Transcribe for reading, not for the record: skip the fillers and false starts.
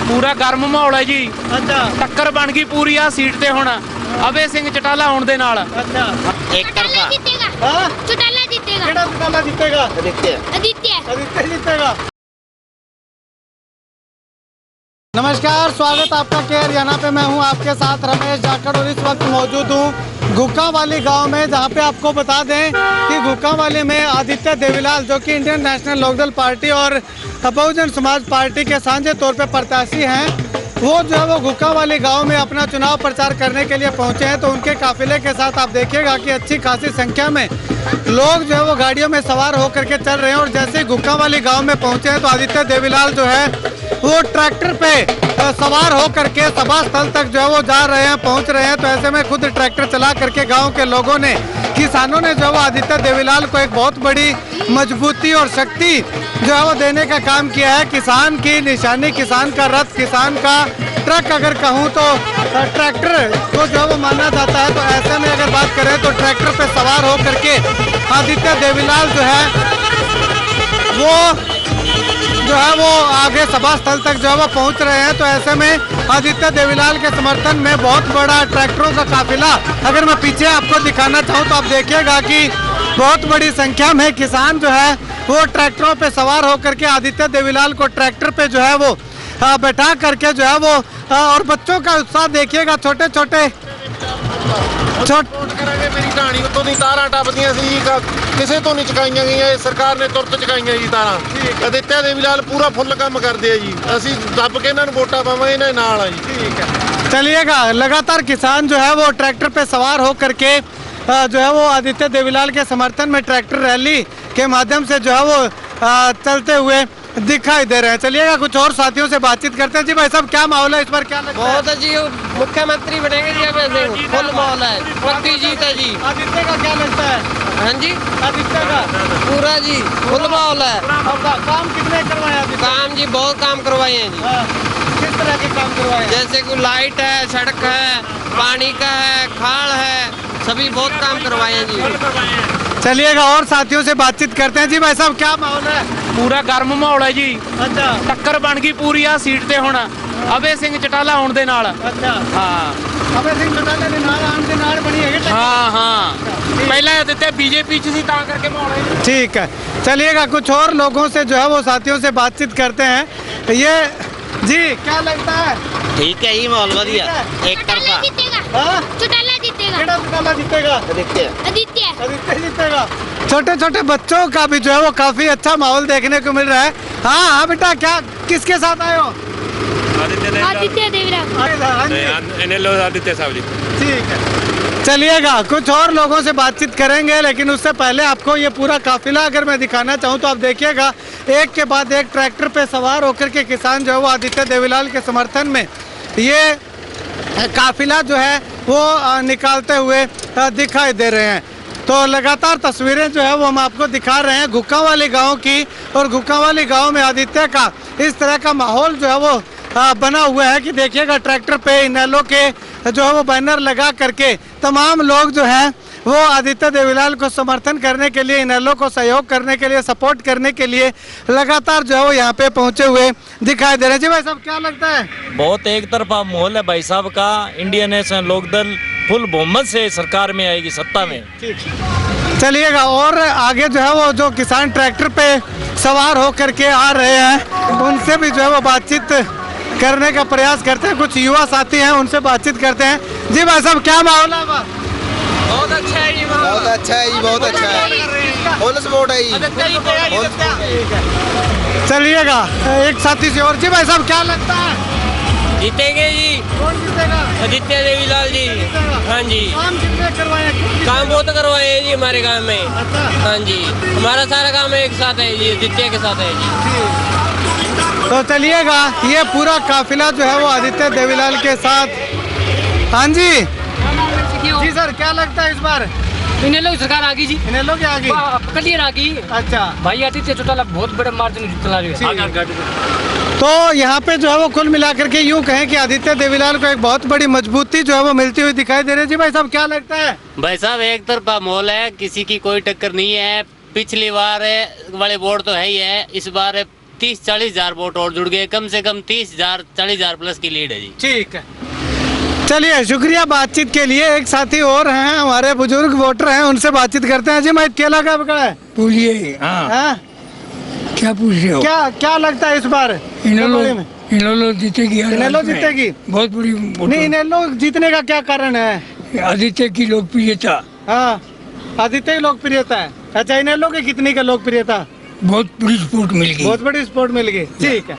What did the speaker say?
पूरा गर्म माहौल है जी। अच्छा, टक्कर बन गई पूरी आ सीट ते हुण अभय सिंह चौटाला होने दे नाल। अच्छा, एक तरफा हाँ? चौटाला जीतेगा। केड़ा चौटाला जीतेगा? आदित्य आदित्य जीतेगा। नमस्कार, स्वागत आपका के हरियाणा पे। मैं हूं आपके साथ रमेश जाखड़ और इस वक्त मौजूद हूं गुक्कावाली गांव में, जहां पे आपको बता दें कि गुक्कावाली में आदित्य देवीलाल जो कि इंडियन नेशनल लोकदल पार्टी और बहुजन समाज पार्टी के साझे तौर पे प्रत्याशी हैं, वो जो है वो गुक्कावाली गांव में अपना चुनाव प्रचार करने के लिए पहुंचे हैं। तो उनके काफिले के साथ आप देखिएगा कि अच्छी खासी संख्या में लोग जो है वो गाड़ियों में सवार होकर के चल रहे हैं। और जैसे ही गुक्कावाली गांव में पहुंचे हैं तो आदित्य देवीलाल जो है वो ट्रैक्टर पे सवार होकर के सभा स्थल तक जो है वो जा रहे हैं, पहुंच रहे हैं। तो ऐसे में खुद ट्रैक्टर चला करके गांव के लोगों ने, किसानों ने जो है वो आदित्य देवीलाल को एक बहुत बड़ी मजबूती और शक्ति जो है वो देने का काम किया है। किसान की निशानी, किसान का रथ, किसान का ट्रक अगर कहूँ तो ट्रैक्टर को जो है वो माना जाता है। तो ऐसे में अगर बात करें तो ट्रैक्टर पे सवार होकर के आदित्य देवीलाल जो है वो आगे सभा स्थल तक जो है वो पहुंच रहे हैं। तो ऐसे में आदित्य देवीलाल के समर्थन में बहुत बड़ा ट्रैक्टरों का काफिला, अगर मैं पीछे आपको दिखाना चाहूँ तो आप देखिएगा कि बहुत बड़ी संख्या में किसान जो है वो ट्रैक्टरों पे सवार होकर के आदित्य देवीलाल को ट्रैक्टर पे जो है वो बैठा करके जो है वो, और बच्चों का उत्साह देखिएगा। छोटे छोटे मेरी कहानी उतों दी तारां टपदियां सी, किसे तो नहीं चुकाईਆਂ गईਆਂ, सरकार ने तुरंत चुकाईਆਂ जी तारां। आदित्य देवीलाल पूरा फुੱਲ काम करते हैं जी, ਅਸੀਂ ਦੱਬ के इन्होंने वोटां पावांगे, इन्हां दे नाल आ जी। ठीक है, चलिएगा। लगातार किसान जो है वो ट्रैक्टर पे सवार होकर के जो है वो आदित्य देवीलाल के समर्थन में ट्रैक्टर रैली के माध्यम से जो है वो चलते हुए दिखाई दे रहे हैं। चलिएगा कुछ और साथियों से बातचीत करते हैं। जी भाई साहब, क्या माहौल है इस बार, क्या लगता है? बहुत जी, मुख्यमंत्री बनेंगे जी अभय सिंह, फुल माहौल है, पक्की जीत है जी। आदित्य का क्या लगता है? हाँ जी, आदित्य का पूरा जी फुल माहौल है। काम कितने करवाए आदित्य? काम जी बहुत काम करवाए हैं जी। किस तरह के काम करवाए? जैसे कि लाइट है, सड़क है, पानी का है, खाल है, सभी बहुत काम करवाए हैं जी। चलिएगा और साथियों से बातचीत करते हैं। जी भाई साहब, क्या माहौल है? पूरा गर्म माहौल है जी। अच्छा, टक्कर बन गई पूरी आ सीट ते हुण अभय सिंह चौटाला होने दे नाल। अच्छा, हाँ अभय सिंह चौटाला दे नाल आउण दे नाल बनी है टक्कर। हाँ पहले आदित्य बीजेपी च सी, तां करके माहौल है। ठीक है, चलिएगा कुछ और लोगों से जो है वो साथियों से बातचीत करते हैं। ये जी क्या लगता है? ठीक है ही माहौल बढ़िया, एक तरफा चौटाला जीतेगा। केड़ा चौटाला जीतेगा? आदित्य जीतेगा। छोटे छोटे बच्चों का भी जो है वो काफी अच्छा माहौल देखने को मिल रहा है। हाँ हाँ बेटा, क्या किसके साथ आए हो? आदित्य देवीलाल। आदित्य साहब जी। ठीक है, चलिएगा कुछ और लोगों से बातचीत करेंगे, लेकिन उससे पहले आपको ये पूरा काफिला अगर मैं दिखाना चाहूँ तो आप देखिएगा, एक के बाद एक ट्रैक्टर पे सवार होकर के किसान जो है वो आदित्य देवीलाल के समर्थन में ये काफिला जो है वो निकालते हुए दिखाई दे रहे हैं। तो लगातार तस्वीरें जो है वो हम आपको दिखा रहे हैं गुक्कावाली गांव की, और गुक्कावाली गांव में आदित्य का इस तरह का माहौल जो है वो बना हुआ है कि देखिएगा ट्रैक्टर पे इनेलो के जो है वो बैनर लगा करके तमाम लोग जो हैं वो आदित्य देवीलाल को समर्थन करने के लिए, इनेलो को सहयोग करने के लिए, सपोर्ट करने के लिए लगातार जो है वो यहाँ पे पहुँचे हुए दिखाई दे रहे हैं। जी भाई साहब, क्या लगता है? बहुत एक तरफा माहौल है भाई साहब का। इंडियन नेशनल लोकदल फुल बहुमत से सरकार में आएगी, सत्ता में। चलिएगा और आगे जो है वो जो किसान ट्रैक्टर पे सवार होकर के आ रहे हैं उनसे भी जो है वो बातचीत करने का प्रयास करते हैं। कुछ युवा साथी हैं, उनसे बातचीत करते हैं। जी भाई साहब, क्या माहौल है? बहुत अच्छा है जी, बहुत अच्छा है जी, बहुत अच्छा है, फुल सपोर्ट है जी। चलिएगा एक साथी से और। जी भाई साहब, क्या लगता है? जीतेंगे जी। कौन जीतेगा? आदित्य देवीलाल जी। हाँ जी, काम कितने करवाए? काम बहुत करवाए हैं जी हमारे गांव में। अच्छा, हाँ जी, हमारा सारा काम एक साथ है जी, आदित्य के साथ है जी। तो चलिएगा ये पूरा काफिला जो है वो आदित्य देवीलाल के साथ। हाँ जी जी सर, क्या लगता है इस बार? इनेलो की सरकार आ गई जी, इनेलो की आ गई, क्लियर आ गई। अच्छा भाई आदित्य चौटाला बहुत बड़े मार्जिन चला रही है। तो यहाँ पे जो है वो कुल मिलाकर के यूँ कहें कि आदित्य देवीलाल को एक बहुत बड़ी मजबूती जो है वो मिलती हुई दिखाई दे रही है। जी भाई साहब, क्या लगता है? भाई साहब, एक तरफा माहौल है, किसी की कोई टक्कर नहीं है। पिछली बार वाले वोट तो है ही है, इस बार 30-40 हजार वोट और जुड़ गए, कम से कम 30,000-40,000 प्लस की लीड है जी। ठीक है, चलिए शुक्रिया बातचीत के लिए। एक साथी और हैं, हमारे बुजुर्ग वोटर हैं, उनसे बातचीत करते हैं। जी मैं केला का पकड़ा है, बोलिए। हाँ, हाँ? क्या पूछ रहे हो? क्या लगता है इस बार इनेलो जीतेगी। इनेलो जीतेगी, बहुत बड़ी। नहीं, इनेलो जीतने का क्या कारण है? आदित्य की लोकप्रियता। हाँ, आदित्य की लोकप्रियता है। अच्छा, इनेलो की कितनी का लोकप्रियता? बहुत बड़ी सपोर्ट मिल गई। बहुत बड़ी सपोर्ट मिल गई। ठीक है।